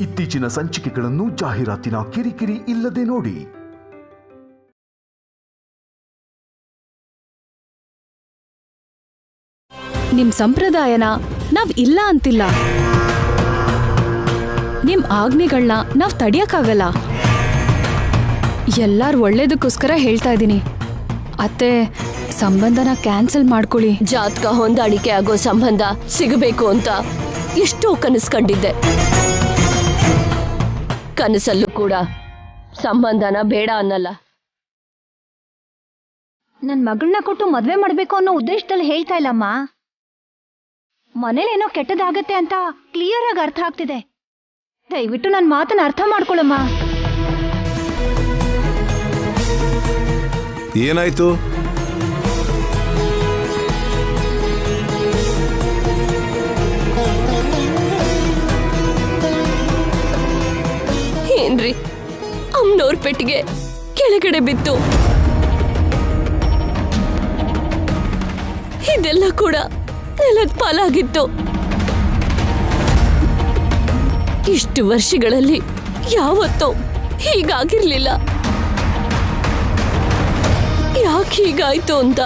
ಇತ್ತೀಚಿನ ಸಂಚಿಕೆಗಳನ್ನು ಜಾಹೀರಾತಿನ ಕಿರಿಕಿರಿ ಇಲ್ಲದೆ ನೋಡಿ. ನಿಮ್ ಸಂಪ್ರದಾಯನ ನಾವ್ ಇಲ್ಲ ಅಂತಿಲ್ಲ, ನಿಮ್ ಆಜ್ಞೆಗಳನ್ನ ನಾವ್ ತಡಿಯಕ್ಕಾಗಲ್ಲ. ಎಲ್ಲಾರ್ ಒಳ್ಳೇದಕ್ಕೋಸ್ಕರ ಹೇಳ್ತಾ ಇದೀನಿ. ಅತ್ತೆ, ಸಂಬಂಧನ ಕ್ಯಾನ್ಸಲ್ ಮಾಡ್ಕೊಳ್ಳಿ. ಜಾತಕ ಹೊಂದಾಣಿಕೆ ಆಗೋ ಸಂಬಂಧ ಸಿಗಬೇಕು ಅಂತ ಎಷ್ಟೋ ಕನಸು ಕಂಡಿದ್ದೆ. ಕನಸಲ್ಲೂ ಕೂಡ ಸಂಬಂಧನ ಬೇಡ ಅನ್ನಲ್ಲ. ನನ್ ಮಗಳನ್ನ ಕೊಟ್ಟು ಮದ್ವೆ ಮಾಡ್ಬೇಕು ಅನ್ನೋ ಉದ್ದೇಶದಲ್ಲಿ ಹೇಳ್ತಾ ಇಲ್ಲಮ್ಮ. ಮನೇಲೇನೋ ಕೆಟ್ಟದಾಗತ್ತೆ ಅಂತ ಕ್ಲಿಯರ್ ಆಗಿ ಅರ್ಥ ಆಗ್ತಿದೆ. ದಯವಿಟ್ಟು ನನ್ನ ಮಾತನ್ನ ಅರ್ಥ ಮಾಡ್ಕೊಳಮ್ಮ. ಏನಾಯ್ತು? ಏನ್ರಿ, ಅಮ್ಮನವ್ರ ಪೆಟ್ಟಿಗೆ ಕೆಳಗಡೆ ಬಿತ್ತು. ಇದೆಲ್ಲ ಕೂಡ ನೆಲದ ಪಾಲಾಗಿತ್ತು. ಇಷ್ಟು ವರ್ಷಗಳಲ್ಲಿ ಯಾವತ್ತೂ ಹೀಗಾಗಿರ್ಲಿಲ್ಲ. ಯಾಕೆ ಹೀಗಾಯ್ತು ಅಂತ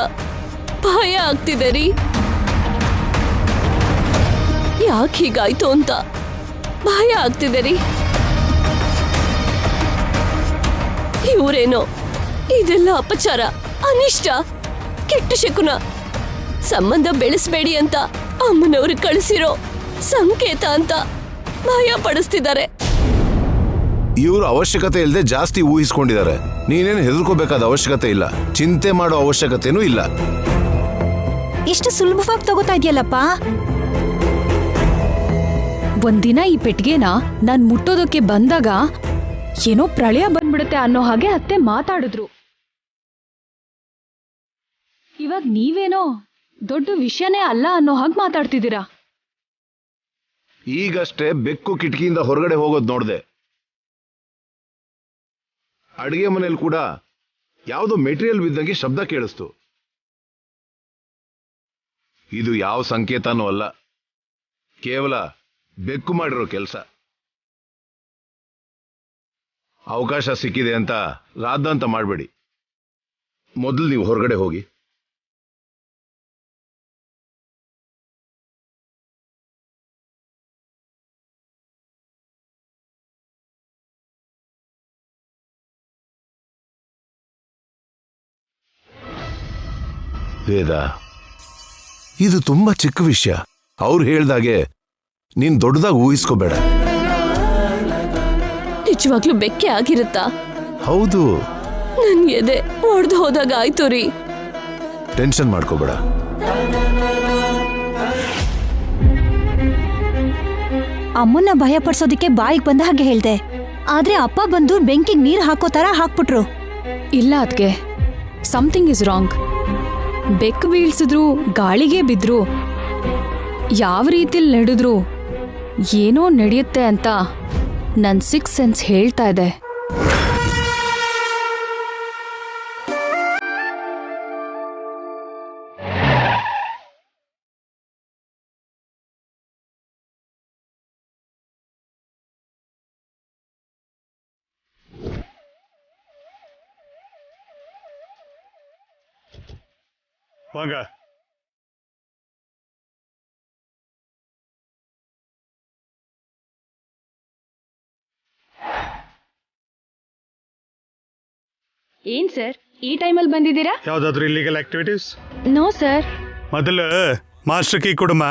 ಭಯ ಆಗ್ತಿದೆ ರೀ. ಯಾಕೆ ಹೀಗಾಯ್ತು ಅಂತ ಭಯ ಆಗ್ತಿದೆ ರೀ. ಇವರೇನೋ ಇದೆಲ್ಲ ಅಪಚಾರ, ಅನಿಷ್ಟ, ಕೆಟ್ಟ ಶಕುನ, ಸಂಬಂಧ ಬೆಳೆಸಬೇಡಿ ಅಂತ ಅಮ್ಮನವ್ರು ಕಳಿಸಿರೋ ಸಂಕೇತ ಅಂತ ಭಯ ಪಡಿಸ್ತಿದ್ದಾರೆ. ಇವರು ಅವಶ್ಯಕತೆ ಇಲ್ಲದೆ ಜಾಸ್ತಿ ಊಹಿಸ್ಕೊಂಡಿದ್ದಾರೆ. ನೀನೇನು ಹೆದರ್ಕೋಬೇಕಾದ ಅವಶ್ಯಕತೆ ಇಲ್ಲ, ಚಿಂತೆ ಮಾಡೋ ಅವಶ್ಯಕತೆನೂ ಇಲ್ಲ. ಎಷ್ಟು ಸುಲಭವಾಗಿ ತಗೋತಾ ಇದೆಯಲ್ಲಪ್ಪ. ಒಂದಿನ ಈ ಪೆಟ್ಟಿಗೆನ ನಾನ್ ಮುಟ್ಟೋದಕ್ಕೆ ಬಂದಾಗ ಏನೋ ಪ್ರಳಯ ಬಂದ್ಬಿಡುತ್ತೆ ಅನ್ನೋ ಹಾಗೆ ಅತ್ತೆ ಮಾತಾಡಿದ್ರು. ಇವಾಗ ನೀವೇನೋ ದೊಡ್ಡ ವಿಷಯನೇ ಅಲ್ಲ ಅನ್ನೋ ಹಾಗೆ ಮಾತಾಡ್ತಿದ್ದೀರಾ. ಈಗಷ್ಟೇ ಬೆಕ್ಕು ಕಿಟಕಿಯಿಂದ ಹೊರಗಡೆ ಹೋಗೋದು ನೋಡ್ದೆ. ಅಡಿಗೆ ಮನೇಲಿ ಕೂಡ ಯಾವುದೋ ಮೆಟೀರಿಯಲ್ ಬಿದ್ದಂಗೆ ಶಬ್ದ ಕೇಳಿಸ್ತು. ಇದು ಯಾವ ಸಂಕೇತನೂ ಅಲ್ಲ, ಕೇವಲ ಬೆಕ್ಕು ಮಾಡಿರೋ ಕೆಲಸ. ಅವಕಾಶ ಸಿಕ್ಕಿದೆ ಅಂತ ರಾದ್ದಾಂತ ಮಾಡಬೇಡಿ. ಮೊದಲು ನೀವು ಹೊರಗಡೆ ಹೋಗಿ. ವೇದ, ಇದು ತುಂಬಾ ಚಿಕ್ಕ ವಿಷಯ. ಅವ್ರು ಹೇಳ್ದಾಗೆ ನೀನ್ ದೊಡ್ಡದಾಗಿ ಊಹಿಸ್ಕೋಬೇಡ. ನಿಜವಾಗ್ಲೂ ಬೆಕ್ಕೆ ಆಗಿರುತ್ತಾ? ಹೌದು. ನನ್ ಎದೆ ಒಡ್ದು ಹೋದಾಗ ಆಯ್ತು ರೀ. ಟೆನ್ಷನ್ ಮಾಡ್ಕೋಬೇಡ. ಅಮ್ಮನ್ನ ಭಯ ಪಡಿಸೋದಿಕ್ಕೆ ಬಾಯಿಗೆ ಬಂದ ಹಾಗೆ ಹೇಳ್ದೆ. ಆದ್ರೆ ಅಪ್ಪ ಬಂದು ಬೆಂಕಿಗೆ ನೀರ್ ಹಾಕೋ ತರ ಹಾಕ್ಬಿಟ್ರು. ಇಲ್ಲ ಅದ್ಕೆ, ಸಮಥಿಂಗ್ ಇಸ್ ರಾಂಗ್. ಬೆಕ್ಕು ಬೀಳ್ಸಿದ್ರು, ಗಾಳಿಗೆ ಬಿದ್ರು, ಯಾವ ರೀತಿಲಿ ನಡೆದ್ರು ಏನೋ ನಡೆಯುತ್ತೆ ಅಂತ ನನ್ ಸಿಕ್ಸ್ ಸೆನ್ಸ್ ಹೇಳ್ತಾ ಇದೆ. வாங்க. ಏನ್ ಸರ್, ಈ ಟೈಮಲ್ಲಿ ಬಂದಿದ್ದೀರಾ? ಯಾವ್ದಾದ್ರು ಇಲ್ಲಿಗಲ್ ಆಕ್ಟಿವಿಟೀಸ್? No sir. ಮೊದಲು ಮಾಸ್ಟರ್ ಕೀ ಕೊಡಮ್ಮ.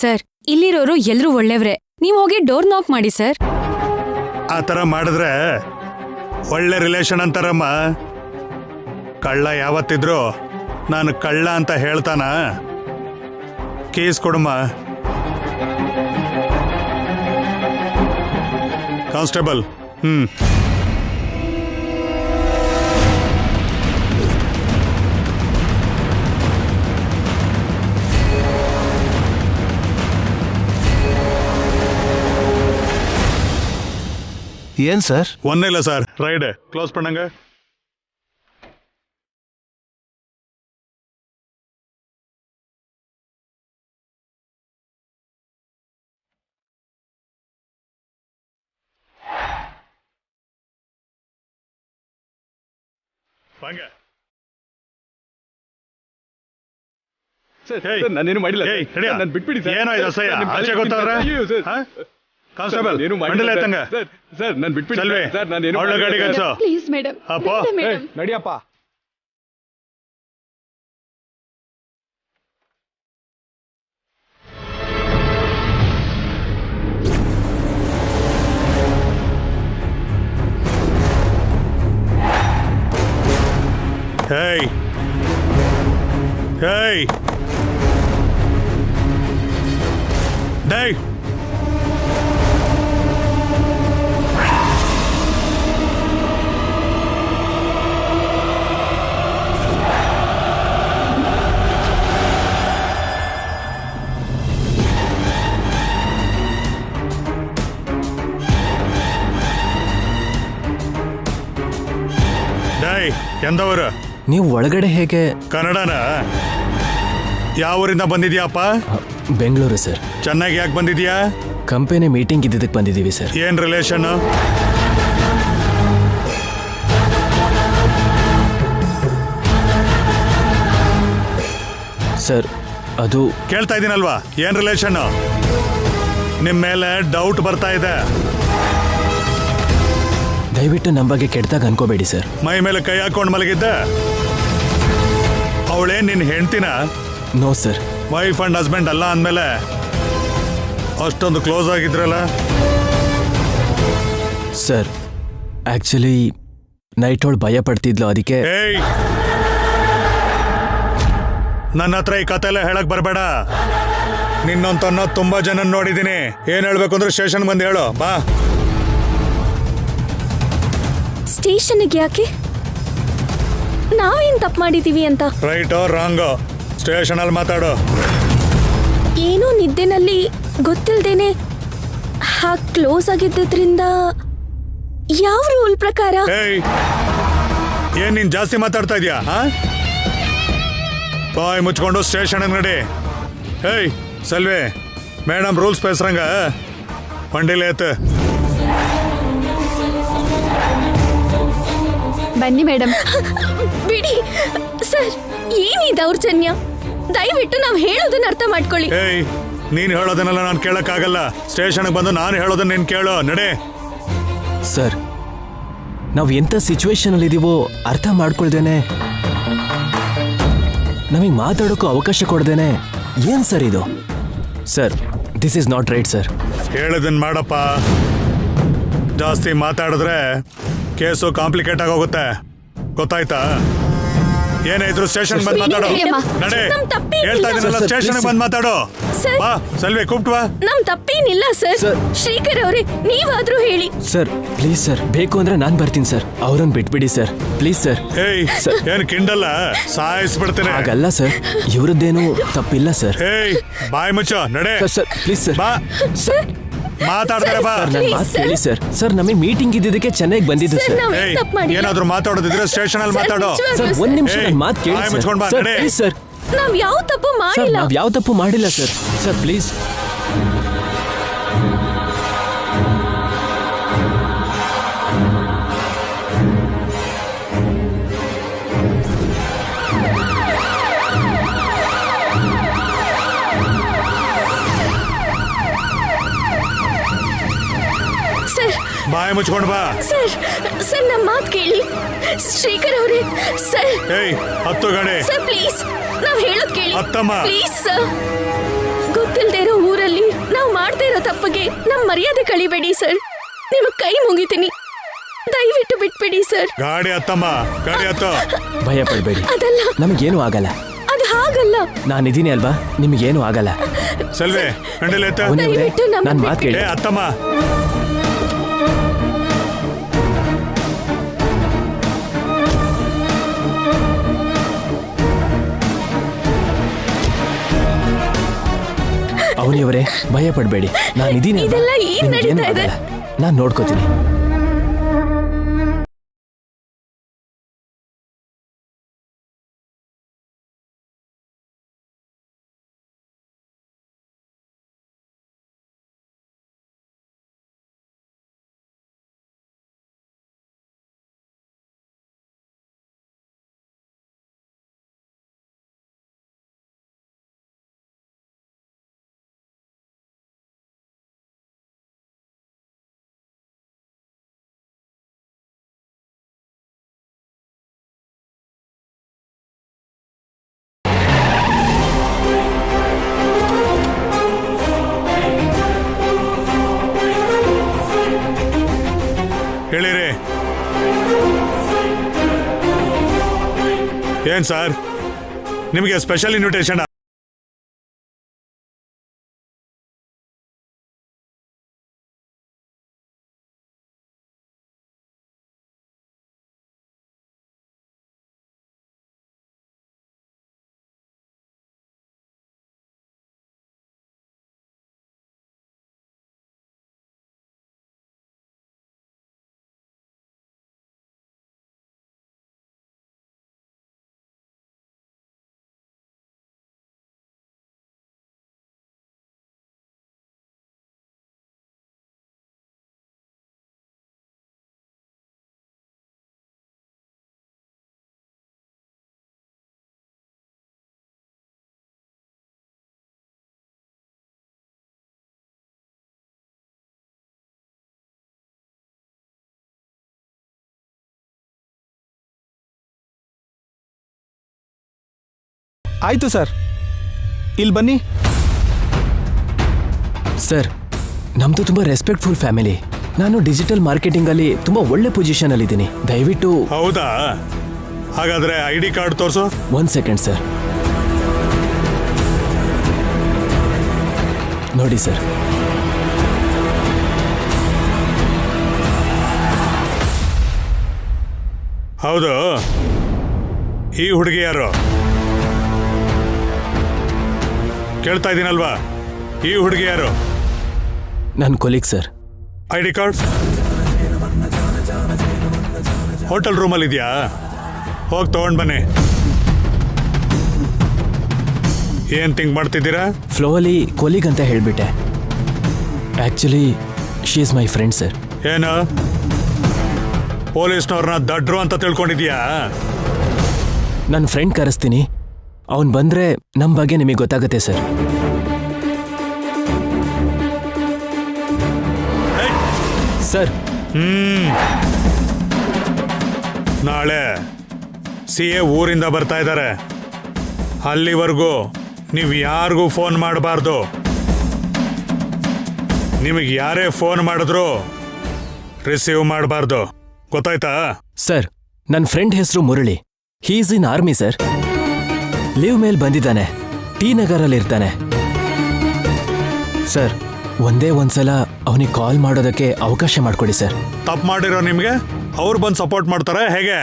ಸರ್, ಇಲ್ಲಿರೋರು ಎಲ್ರೂ ಒಳ್ಳೆಯವ್ರೆ. ನೀವು ಹೋಗಿ ಡೋರ್ ನಾಕ್ ಮಾಡಿ ಸರ್. ಆ ಥರ ಮಾಡಿದ್ರೆ ಒಳ್ಳೆ ರಿಲೇಷನ್ ಅಂತಾರಮ್ಮ. ಕಳ್ಳ ಯಾವತ್ತಿದ್ರು ನಾನು ಕಳ್ಳ ಅಂತ ಹೇಳ್ತಾನ? ಕೇಸ್ ಕೊಡಮ್ಮ. ಕಾನ್ಸ್ಟೇಬಲ್. ಏನ್ ಸರ್? ஒன்னும் இல்லை சார். ரைடு க்ளோஸ் பண்ணுங்க. வாங்க ಸರ್ ನಾನೇನು ಮಾಡಿಲ್ಲ ನಾನು ಬಿಟ್ಬಿಡಿ ಸರ್. ಏನೋ ಇದು ಅಸಹ್ಯ ಆಚೆ ಗೊತ್ತಾದ್ರೆ ಕಾನ್ಸ್ಟೇಬಲ್ ಏನು ಮಂಡಲ ಎತ್ತಂಗ ಸರ್ ನಾನು ಬಿಟ್ಬಿಡಿ ಸಲ್ವೆ ಸರ್ ನಾನೇನು ಅವಳ ಗಾಡಿ ಕಳ್ಸೋ ಪ್ಲೀಸ್ ಮೇಡಮ್ ಅಪ್ಪ ನಡಿಯಪ್ಪ. Hey! Hey! Dave! Dave, ಎಂದವರು ನೀವು ಒಳಗಡೆ ಹೇಗೆ? ಕನ್ನಡನ ಯಾವ ಊರಿಂದ ಬಂದಿದ್ಯಾಪ್ಪ? ಬೆಂಗಳೂರು ಸರ್. ಚೆನ್ನಾಗಿ ಯಾಕೆ ಬಂದಿದ್ಯಾ? ಕಂಪನಿ ಮೀಟಿಂಗ್ ಇದ್ದಿದ್ದಕ್ಕೆ ಬಂದಿದ್ದೀವಿ ಸರ್. ಏನ್ ರಿಲೇಷನ್? ಸರ್ ಅದು ಕೇಳ್ತಾ ಇದ್ದೀನಲ್ವಾ ಏನ್ ರಿಲೇಷನ್? ನಿಮ್ ಮೇಲೆ ಡೌಟ್ ಬರ್ತಾ ಇದೆ. ದಯವಿಟ್ಟು ನಮ್ಮ ಬಗ್ಗೆ ಕೆಟ್ಟದಾಗ ಅನ್ಕೋಬೇಡಿ ಸರ್. ಮೈ ಮೇಲೆ ಕೈ ಹಾಕೊಂಡು ಮಲಗಿದ್ದ ಅವಳೇ ನಿನ್ ಹೆಂಡ್ತಿನ? No sir. Wife and husband ಅಲ್ಲ ಅಂದ್ಮೇಲೆ ಅಷ್ಟೊಂದು ಕ್ಲೋಸ್ ಆಗಿದ್ರಲ್ಲ? ಸರ್ ಆಕ್ಚುಲಿ ನೈಟ್ ಅವಳು ಭಯ ಪಡ್ತಿದ್ಲು, ಅದಕ್ಕೆ. ಏಯ್, ನನ್ನ ಹತ್ರ ಈ ಕತೆ ಎಲ್ಲ ಹೇಳಕ್ ಬರಬೇಡ. ನಿನ್ನೊಂತನ್ನ ತುಂಬಾ ಜನ ನೋಡಿದೀನಿ. ಏನ್ ಹೇಳ್ಬೇಕು ಅಂದ್ರೆ ಸ್ಟೇಷನ್ ಬಂದು ಹೇಳು ಬಾ. ಸ್ಟೇಷನ್ಗೆ ಯಾಕೆ? ನಾವೇನ್ ತಪ್ಪು ಮಾಡಿದೀವಿ ಅಂತ? ರೈಟೋ ರಾಂಗೋ ಸ್ಟೇಷನ್ ಅಲ್ಲಿ ಮಾತಾಡು. ಏನೋ ನಿದ್ದೆನಲ್ಲಿ ಗೊತ್ತಿಲ್ದೇನೆ ಹಾಗೆ ಕ್ಲೋಸ್ ಆಗಿದ್ದರಿಂದ ಯಾವ ರೂಲ್ ಪ್ರಕಾರ? ಏಯ್, ಏನ್ ನೀನ್ ಜಾಸ್ತಿ ಮಾತಾಡ್ತಾ ಇದೀಯಾ? ಬಾಯ್ ಮುಚ್ಕೊಂಡು ಸ್ಟೇಷನ್ ನಡಿ. ಏಯ್ ಸಲ್ವೆ, ಮೇಡಮ್ ರೂಲ್ಸ್ ಪೇಸ್ರಂಗ ವಂಡಿಲೇ ಎತ್ತು. ಬನ್ನಿ ಮೇಡಮ್. ಬಿಡಿ ಸರ್, ಏನಿ ದೌರ್ಜನ್ಯ? ದಯವಿಟ್ಟು ನಾವು ಹೇಳೋದನ್ನ ಅರ್ಥ ಮಾಡ್ಕೊಳ್ಳಿ. ಏಯ್, ನೀನ್ ಹೇಳೋದನ್ನೆಲ್ಲ ನಾನು ಕೇಳಕ್ಕಾಗಲ್ಲ. ಸ್ಟೇಷನ್ಗೆ ಬಂದು ನಾನು ಹೇಳೋದನ್ನ ನೀನ್ ಕೇಳು. ನಡೆ. ಸರ್ ನಾವು ಎಂಥ ಸಿಚುವೇಶನ್ ಅಲ್ಲಿ ಇದೀವೋ ಅರ್ಥ ಮಾಡ್ಕೊಳ್ದೇನೆ, ನಮಗೆ ಮಾತಾಡೋಕ್ಕೂ ಅವಕಾಶ ಕೊಡ್ದೇನೆ, ಏನ್ ಸರ್ ಇದು? Sir this is not right sir. ಹೇಳದನ್ ಮಾಡಪ್ಪ. ಜಾಸ್ತಿ ಮಾತಾಡಿದ್ರೆ ಕೇಸು ಕಾಂಪ್ಲಿಕೇಟ್ ಆಗೋಗುತ್ತೆ, ಗೊತ್ತಾಯ್ತಾ? ಏನಾಯ್ತು ಸ್ಟೇಷನ್ ಬಂದ್ ಮಾತಾಡೋ. ನಡೆ, ಹೇಳ್ತಾ ಇದೀನಲ್ಲ ಸ್ಟೇಷನ್ ಬಂದ್ ಮಾತಾಡೋ. ಬಾ ಸಲ್ವೆ, ಕೂಪ್ಟ್ವಾ. ನಮ್ ತಪ್ಪೇನಿಲ್ಲ ಸರ್. ಸರ್. ಶ್ರೀಕರ್ ಅವರೇ, ನೀವಾದ್ರೂ ಹೇಳಿ. ಸರ್ ಪ್ಲೀಸ್ ಸರ್, ಬೇಕು ಅಂದ್ರೆ ನಾನ್ ಬರ್ತೀನಿ ಸರ್. ಅವ್ರನ್ನ ಬಿಟ್ಬಿಡಿ ಸರ್, ಪ್ಲೀಸ್ ಸರ್. ಏಯ್, ಏನ್ ಕಿಂಡಲ್ಲ, ಸಾಯಿಸ್ಬಿಡ್ತೇನೆ. ಹಾಗಲ್ಲ ಸರ್, ಇವ್ರದ್ದೇನು ತಪ್ಪಿಲ್ಲ ಸರ್. ಏಯ್, ಬಾಯ್ ಮುಚ್ಚೋ, ನಡೆ. Sir please sir. ಬಾ, ಮಾತಾಡ್ತಾರೆ ಬಾ. ಸರ್ ನನ್ನ ಮಾತು ಕೇಳಿ ಸರ್. ಸರ್ ನಮಗೆ ಮೀಟಿಂಗ್ ಇದ್ದಿದ್ದಕ್ಕೆ ಚೆನ್ನೈಗೆ ಬಂದಿದ್ದು ಸರ್. ಏಯ್, ಏನಾದ್ರೂ ಮಾತಾಡೋದಿದ್ರೆ ಸ್ಟೇಷನ್ ಅಲ್ಲಿ ಮಾತಾಡೋ. ಸರ್ ಒಂದ್ ನಿಮಿಷ ನನ್ನ ಮಾತು ಕೇಳಿ ಬಾಯ್ ಸರ್. ಮುಚ್ಕೊಂಡ್ ಬಾ, ಸರ್ ನಡೆ. Please sir. ನಾವ್ ಯಾವ ತಪ್ಪು ಸರ್ ಮಾಡಿಲ್ಲ. ನಾವ್ ಯಾವ ತಪ್ಪು ಮಾಡಿಲ್ಲ ಸರ್. Sir please. ಸರ್ ಬಾಯ್ ಮುಚ್ಕೊಂಡ್ ಬಾ. ಸರ್ ಸರ್, ನಮ್ಮ ಮಾತು ಕೇಳಿ. ಶ್ರೀಕರ್ ಅವರೇ, ಸರ್. ಏಯ್, ಹತ್ತು ಗಾಡಿ. ಸರ್ ಪ್ಲೀಸ್, ನಾವ್ ಹೇಳೋದ್ ಕೇಳಿ. ಹತ್ತಮ್ಮ. Please sir. ಗೊತ್ತಿಲ್ದೇ ಇರೋ ಊರಲ್ಲಿ ನಾವ್ ಮಾಡ್ತಾ ಇರೋ ತಪ್ಪಿಗೆ ನಮ್ ಮರ್ಯಾದೆ ಕಳಿಬೇಡಿ ಸರ್. ನಿಮಗ್ ಕೈ ಮುಗಿತೀನಿ, ದಯವಿಟ್ಟು ಬಿಟ್ಬಿಡಿ ಸರ್. ಗಾಡಿ ಹತ್ತಮ್ಮ, ಗಾಡಿ ಹತ್ತು. ಭಯ ಪಡಬೇಡಿ, ಅದಲ್ಲ, ನಮಗೇನು ಆಗಲ್ಲ. ಅದು ಹಾಗಲ್ಲ. ನಾನಿದ್ದೀನಿ ಅಲ್ವಾ, ನಿಮಗೇನು ಆಗಲ್ಲ. ಸಲ್ವೆ, ಕಂಡಿಲ್ಲ ಎತ್ತ. ದಯವಿಟ್ಟು ನಮ್ಮ ನಾನು ಮಾತು ಕೇಳಿ. ಏ ಹತ್ತಮ್ಮ. ಅವನಿಯವರೇ ಭಯ ಪಡಬೇಡಿ, ನಾನಿದ್ದೀನಿ ಅಲ್ವಾ, ಇದೆಲ್ಲ ಏನ್ ನಿಮಗೇನು ನಡೀತಾ ಇದೆ? ಆಗಲ್ಲ. ನಾನು ನೋಡ್ಕೋತೀನಿ. ಹೇಳಿರಿ. ಏನ್ ಸರ್ ನಿಮಗೆ ಸ್ಪೆಷಲ್ ಇನ್ವಿಟೇಷನ್? ಆಯ್ತು ಸರ್, ಇಲ್ಲಿ ಬನ್ನಿ. ಸರ್, ನಮ್ದು ತುಂಬಾ ರೆಸ್ಪೆಕ್ಟ್ಫುಲ್ ಫ್ಯಾಮಿಲಿ. ನಾನು ಡಿಜಿಟಲ್ ಮಾರ್ಕೆಟಿಂಗ್ ಅಲ್ಲಿ ತುಂಬಾ ಒಳ್ಳೆ ಪೊಸಿಷನ್ ಅಲ್ಲಿ ಇದ್ದೀನಿ. ದಯವಿಟ್ಟು. ಹೌದಾ? ಹಾಗಾದ್ರೆ ID ಕಾರ್ಡ್ ತೋರಿಸು. 1 ಸೆಕೆಂಡ್ ಸರ್. ನೋಡಿ ಸರ್. ಹೌದು, ಈ ಹುಡುಗಿ ಯಾರು? ಕೇಳ್ತಾ ಇದ್ದೀನಲ್ವಾ, ಈ ಹುಡುಗಿ ಯಾರು? ನನ್ನ colleague sir. ID card hotel ರೂಮಲ್ಲಿ ಇದೆಯಾ? ಹೋಗಿ ತಗೊಂಡ್ ಬನ್ನಿ. ಏನ್ ಥಿಂಕ್ ಮಾಡ್ತಿದ್ದೀರಾ? ಫ್ಲೋ ಅಲ್ಲಿ ಕೊಲೀಗ್ ಅಂತ ಹೇಳ್ಬಿಟ್ಟೆ. Actually she is my friend sir. ಏನು ಪೊಲೀಸ್ನವ್ರನ್ನ ದಡ್ರು ಅಂತ ತಿಳ್ಕೊಂಡಿದ್ಯಾ? ನನ್ನ ಫ್ರೆಂಡ್ ಕರೆಸ್ತೀನಿ, ಅವನ್ ಬಂದ್ರೆ ನಮ್ಮ ಬಗ್ಗೆ ನಿಮಗೆ ಗೊತ್ತಾಗುತ್ತೆ ಸರ್. ಸರ್. ನಾಳೆ CA ಊರಿಂದ ಬರ್ತಾ ಇದ್ದಾರೆ. ಅಲ್ಲಿವರೆಗೂ ನೀವು ಯಾರಿಗೂ ಫೋನ್ ಮಾಡಬಾರ್ದು. ನಿಮಗೆ ಯಾರೇ ಫೋನ್ ಮಾಡಿದ್ರು ರಿಸೀವ್ ಮಾಡಬಾರ್ದು, ಗೊತ್ತಾಯ್ತಾ? ಸರ್, ನನ್ನ ಫ್ರೆಂಡ್ ಹೆಸರು Murali. He is in army sir. Leave ಮೇಲೆ ಬಂದಿದ್ದಾನೆ. ಟಿ ನಗರಲ್ಲಿ ಇರ್ತಾನೆ ಸರ್. ಒಂದೇ ಒಂದ್ಸಲ ಅವನಿಗೆ ಕಾಲ್ ಮಾಡೋದಕ್ಕೆ ಅವಕಾಶ ಮಾಡ್ಕೊಡಿ ಸರ್. ತಪ್ಪು ಮಾಡಿರೋ ನಿಮ್ಗೆ ಅವ್ರು ಬಂದು ಸಪೋರ್ಟ್ ಮಾಡ್ತಾರೆ ಹೇಗೆ?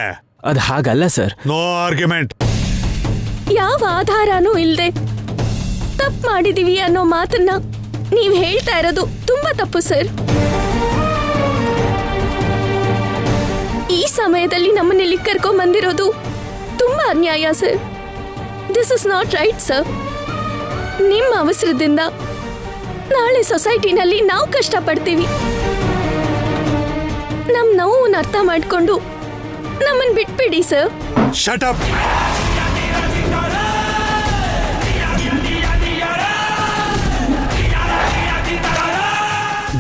ಅದು ಹಾಗಲ್ಲ ಸರ್. No argument. ಯಾವ ಆಧಾರನೂ ಇಲ್ಲದೆ ತಪ್ಪು ಮಾಡಿದೀವಿ ಅನ್ನೋ ಮಾತನ್ನ ನೀವ್ ಹೇಳ್ತಾ ಇರೋದು ತುಂಬಾ ತಪ್ಪು ಸರ್. ಈ ಸಮಯದಲ್ಲಿ ನಮ್ಮನ್ನಿಲ್ಲಿ ಕರ್ಕೊಂಡ್ ಬಂದಿರೋದು ತುಂಬಾ ಅನ್ಯಾಯ sir. This is not right sir. ನಿಮ್ಮ ಅವಸರದಿಂದ ನಾಳೆ ಸೊಸೈಟಿನಲ್ಲಿ ನಾವು ಕಷ್ಟಪಡ್ತೀವಿ. ನಮ್ ನೋವನ್ನು ಅರ್ಥ ಮಾಡ್ಕೊಂಡು ನಮ್ಮನ್ ಬಿಟ್ಬಿಡಿ sir. Shut up.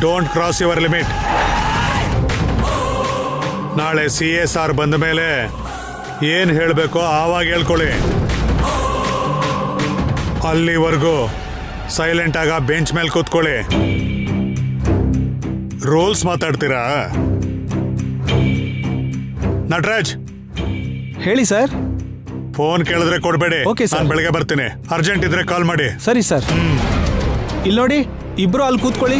Don't cross your limit. ನಾಳೆ CA ಸಾರ್ ಬಂದ ಮೇಲೆ ಏನ್ ಹೇಳ್ಬೇಕೋ ಆವಾಗ ಹೇಳ್ಕೊಳ್ಳಿ. ಅಲ್ಲಿವರೆಗೂ ಸೈಲೆಂಟ್ ಆಗ ಬೆಂಚ್ ಮೇಲೆ ಕೂತ್ಕೊಳ್ಳಿ. ರೂಲ್ಸ್ ಮಾತಾಡ್ತೀರಾ? ನಟರಾಜ್, ಹೇಳಿ ಸರ್. ಫೋನ್ ಕೇಳಿದ್ರೆ ಕೊಡ್ಬೇಡಿ. Okay sir. ನಾನು ಬೆಳಗ್ಗೆ ಬರ್ತೀನಿ. ಅರ್ಜೆಂಟ್ ಇದ್ರೆ ಕಾಲ್ ಮಾಡಿ. ಸರಿ ಸರ್. ಇಲ್ಲಿ ನೋಡಿ, ಇಬ್ರು ಅಲ್ಲಿ ಕೂತ್ಕೊಳ್ಳಿ.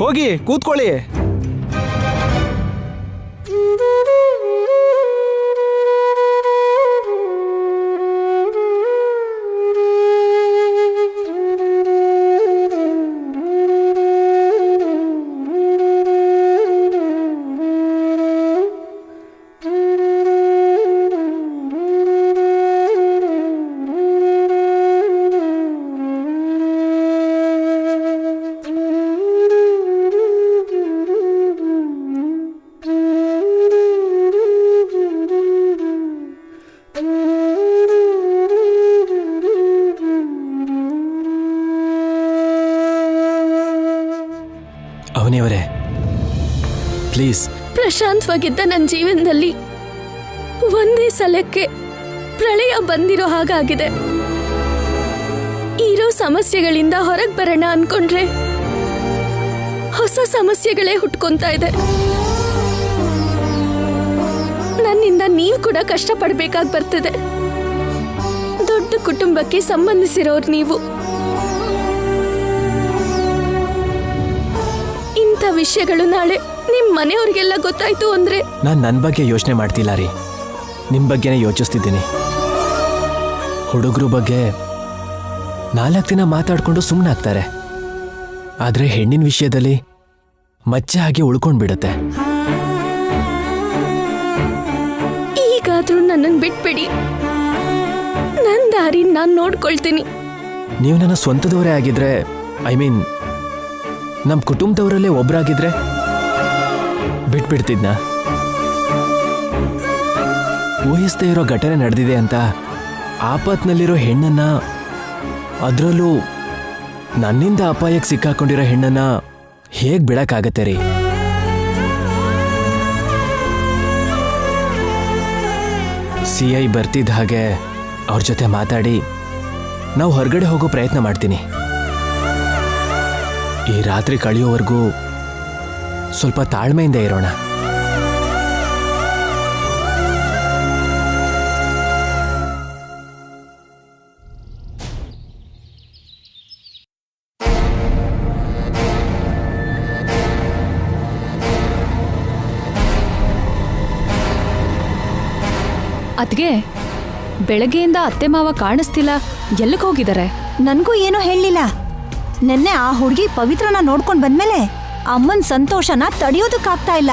ಹೋಗಿ ಕೂತ್ಕೊಳ್ಳಿ. ಅವನಿಯವರೇ, ಪ್ಲೀಸ್. ಪ್ರಶಾಂತವಾಗಿದ್ದ ನನ್ನ ಜೀವನದಲ್ಲಿ ಒಂದೇ ಸಲಕ್ಕೆ ಪ್ರಳಯ ಬಂದಿರೋ ಹಾಗಾಗಿದೆ. ಇರೋ ಸಮಸ್ಯೆಗಳಿಂದ ಹೊರಗೆ ಬರೋಣ ಅನ್ಕೊಂಡ್ರೆ ಹೊಸ ಸಮಸ್ಯೆಗಳೇ ಹುಟ್ಕೊಂತಾ ಇದೆ. ನನ್ನಿಂದ ನೀವು ಕೂಡ ಕಷ್ಟಪಡ್ಬೇಕಾಗಿ ಬರ್ತದೆ. ದೊಡ್ಡ ಕುಟುಂಬಕ್ಕೆ ಸಂಬಂಧಿಸಿರೋರು ನೀವು. ಇಂಥ ವಿಷಯಗಳು ನಾಳೆ ನಿಮ್ ಮನೆಯವ್ರಿಗೆಲ್ಲ ಗೊತ್ತಾಯ್ತು ಅಂದ್ರೆ. ನಾನು ನನ್ನ ಬಗ್ಗೆ ಯೋಚನೆ ಮಾಡ್ತಿಲ್ಲ ರೀ, ನಿಮ್ಮ ಬಗ್ಗೆನೇ ಯೋಚಿಸ್ತಿದ್ದೀನಿ. ಹುಡುಗರು ಬಗ್ಗೆ 4 ದಿನ ಮಾತಾಡ್ಕೊಂಡು ಸುಮ್ಮನಾಗ್ತಾರೆ, ಆದರೆ ಹೆಣ್ಣಿನ ವಿಷಯದಲ್ಲಿ ಮಚ್ಚೆ ಹಾಗೆ ಉಳ್ಕೊಂಡ್ಬಿಡುತ್ತೆ. ಈಗಾದ್ರೂ ನನ್ನನ್ನು ಬಿಟ್ಬಿಡಿ. ನನ್ನ ದಾರಿ ನಾನು ನೋಡ್ಕೊಳ್ತೀನಿ. ನೀವು ನನ್ನ ಸ್ವಂತದವರೇ ಆಗಿದ್ರೆ, ನಮ್ಮ ಕುಟುಂಬದವರಲ್ಲೇ ಒಬ್ಬರಾಗಿದ್ರೆ ಬಿಟ್ಬಿಡ್ತಿದ್ನ. ಊಹಿಸ್ದೇ ಇರೋ ಘಟನೆ ನಡೆದಿದೆ ಅಂತ ಆಪತ್ನಲ್ಲಿರೋ ಹೆಣ್ಣನ್ನ, ಅದರಲ್ಲೂ ನನ್ನಿಂದ ಅಪಾಯಕ್ಕೆ ಸಿಕ್ಕಾಕೊಂಡಿರೋ ಹೆಣ್ಣನ್ನ ಹೇಗೆ ಬಿಡಕ್ಕಾಗತ್ತೆ ರೀ? CI ಬರ್ತಿದ್ದ ಹಾಗೆ ಅವ್ರ ಜೊತೆ ಮಾತಾಡಿ ನಾವು ಹೊರಗಡೆ ಹೋಗೋ ಪ್ರಯತ್ನ ಮಾಡ್ತೀನಿ. ಈ ರಾತ್ರಿ ಕಳೆಯೋವರೆಗೂ ಸ್ವಲ್ಪ ತಾಳ್ಮೆಯಿಂದ ಇರೋಣ. ಅದ್ಗೆ ಬೆಳಗ್ಗೆಯಿಂದ ಅತ್ತೆ ಮಾವ ಕಾಣಿಸ್ತಿಲ್ಲ, ಎಲ್ಲಿಗೆ ಹೋಗಿದ್ದಾರೆ? ನನ್ಗೂ ಏನೂ ಹೇಳಲಿಲ್ಲ. ನೆನ್ನೆ ಆ ಹುಡುಗಿ ಪವಿತ್ರನ ನೋಡ್ಕೊಂಡ್ ಬಂದ್ಮೇಲೆ ಅಮ್ಮನ್ ಸಂತೋಷನ ತಡೆಯೋದಕ್ಕಾಗ್ತಾ ಇಲ್ಲ.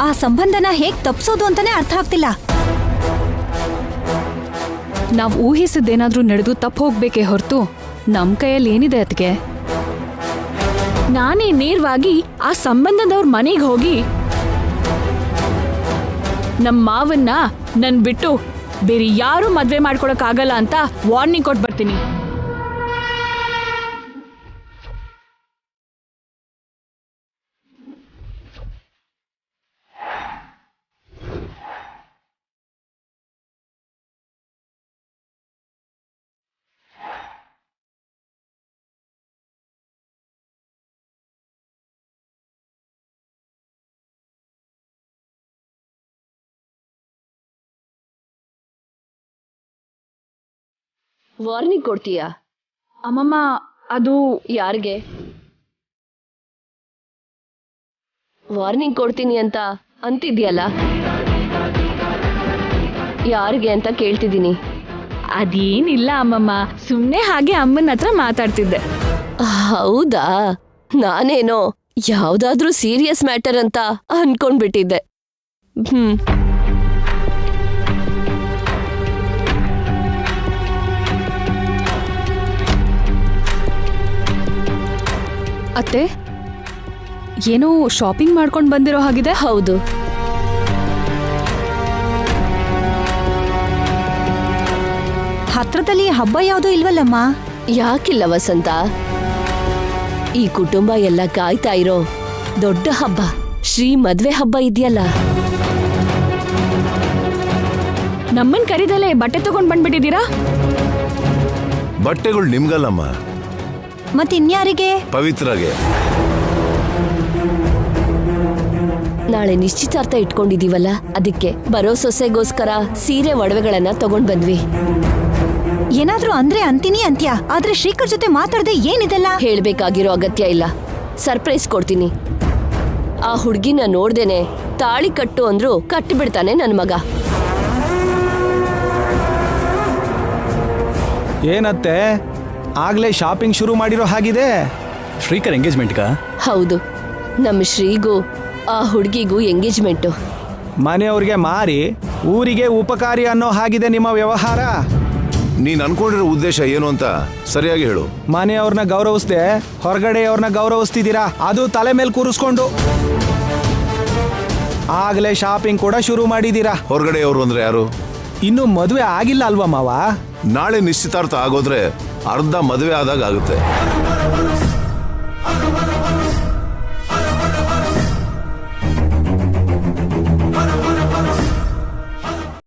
ಆ ಸಂಬಂಧನ ಹೇಗ್ ತಪ್ಸೋದು ಅಂತಾನೆ ಅರ್ಥ ಆಗ್ತಿಲ್ಲ. ನಾವು ಊಹಿಸಿದ್ದೇನಾದ್ರೂ ನಡೆದು ತಪ್ಪು ಹೋಗ್ಬೇಕೇ ಹೊರತು ನಮ್ ಕೈಯಲ್ಲಿ ಏನಿದೆ ಅದ್ಗೆ? ನಾನೇ ನೇರವಾಗಿ ಆ ಸಂಬಂಧದವ್ರ ಮನೆಗೆ ಹೋಗಿ ನಮ್ಮ ಮಾವನ್ನ ನನ್ ಬಿಟ್ಟು ಬೇರೆ ಯಾರು ಮದ್ವೆ ಮಾಡ್ಕೊಳಕ್ಕಾಗಲ್ಲ ಅಂತ ವಾರ್ನಿಂಗ್ ಕೊಟ್ಟು ಬರ್ತೀನಿ. ವಾರ್ನಿಂಗ್ ಕೊಡ್ತೀಯಾ? ಅಮ್ಮಮ್ಮ, ಅದು ಯಾರಿಗೆ ವಾರ್ನಿಂಗ್ ಕೊಡ್ತೀನಿ ಅಂತ ಅಂತಿದ್ಯಲ್ಲ, ಯಾರಿಗೆ ಅಂತ ಕೇಳ್ತಿದ್ದೀನಿ. ಅದೇನಿಲ್ಲ ಅಮ್ಮಮ್ಮ, ಸುಮ್ಮನೆ ಹಾಗೆ ಅಮ್ಮನ ಹತ್ರ ಮಾತಾಡ್ತಿದ್ದೆ. ಹೌದಾ? ನಾನೇನೋ ಯಾವ್ದಾದ್ರೂ ಸೀರಿಯಸ್ ಮ್ಯಾಟರ್ ಅಂತ ಅನ್ಕೊಂಡ್ಬಿಟ್ಟಿದ್ದೆ. ಅತ್ತೆ, ಏನೋ ಶಾಪಿಂಗ್ ಮಾಡ್ಕೊಂಡು ಬಂದಿರೋ ಹಾಗಿದೆ. ಹೌದು. ಹತ್ರದಲ್ಲಿ ಹಬ್ಬ ಯಾವುದೂ ಇಲ್ವಲ್ಲಮ್ಮ? ಯಾಕಿಲ್ಲ ವಸಂತ, ಈ ಕುಟುಂಬ ಎಲ್ಲ ಕಾಯ್ತಾ ಇರೋ ದೊಡ್ಡ ಹಬ್ಬ, ಶ್ರೀ ಮದ್ವೆ ಹಬ್ಬ ಇದೆಯಲ್ಲ. ನಮ್ಮನ್ ಕರಿದಲ್ಲೇ ಬಟ್ಟೆ ತಗೊಂಡ್ ಬಂದ್ಬಿಟ್ಟಿದ್ದೀರಾ? ಬಟ್ಟೆಗಳು ನಿಮ್ಗಲ್ಲಮ್ಮ, ಮತ್ತಿನ್ಯಾರಿಗೆ? ಪವಿತ್ರಗೆ. ನಾಳೆ ನಿಶ್ಚಿತಾರ್ಥ ಇಟ್ಕೊಂಡಿದೀವಲ್ಲ, ಅದಕ್ಕೆ ಬರೋ ಸೊಸೆಗೋಸ್ಕರ ಸೀರೆ ಒಡವೆಗಳನ್ನ ತಗೊಂಡ್ ಬಂದ್ವಿ. ಏನಾದ್ರೂ ಅಂದ್ರೆ ಅಂತೀನಿ ಅಂತ್ಯ, ಆದ್ರೆ ಶ್ರೀಕರ್ ಜೊತೆ ಮಾತಾಡದೆ ಏನಿದೆಲ್ಲ? ಹೇಳ್ಬೇಕಾಗಿರೋ ಅಗತ್ಯ ಇಲ್ಲ. ಸರ್ಪ್ರೈಸ್ ಕೊಡ್ತೀನಿ. ಆ ಹುಡ್ಗಿನ ನೋಡ್ದೇನೆ ತಾಳಿ ಕಟ್ಟು ಅಂದ್ರು ಕಟ್ಟಿಬಿಡ್ತಾನೆ ನನ್ ಮಗ. ಏನತ್ತೆ, ಆಗ್ಲೇ ಶಾಪಿಂಗ್ ಶುರು ಮಾಡಿರೋ ಹಾಗಿದೆ? ಶ್ರೀಕರ್ ಎಂಗೇಜ್ಮೆಂಟ್ಗ? ಹೌದು, ನಮ್ಮ ಶ್ರೀಗೂ ಆ ಹುಡ್ಗಿಗೂ ಎಂಗೇಜ್ಮೆಂಟು. ಮನೆಯವ್ರಿಗೆ ಮಾರಿ ಊರಿಗೆ ಉಪಕಾರಿ ಅನ್ನೋ ಹಾಗಿದೆ ನಿಮ್ಮ ವ್ಯವಹಾರ. ನೀನ್ ಅನ್ಕೊಂಡಿರೋ ಉದ್ದೇಶ ಏನು ಅಂತ ಸರಿಯಾಗಿ ಹೇಳು. ಮನೆಯವ್ರನ್ನ ಗೌರವಿಸ್ದೆ ಹೊರಗಡೆಯವ್ರನ್ನ ಗೌರವಿಸ್ತಿದ್ದೀರಾ, ಅದು ತಲೆ ಮೇಲೆ ಕೂರಿಸ್ಕೊಂಡು. ಆಗ್ಲೇ ಶಾಪಿಂಗ್ ಕೂಡ ಶುರು ಮಾಡಿದೀರಾ. ಹೊರಗಡೆಯವರು ಅಂದ್ರೆ ಯಾರು? ಇನ್ನು ಮದುವೆ ಆಗಿಲ್ಲ ಅಲ್ವಾ ಮಾವ? ನಾಳೆ ನಿಶ್ಚಿತಾರ್ಥ ಆಗೋದ್ರೆ ಅರ್ಧ ಮದುವೆ ಆದಾಗ ಆಗುತ್ತೆ. ಅಗಮನ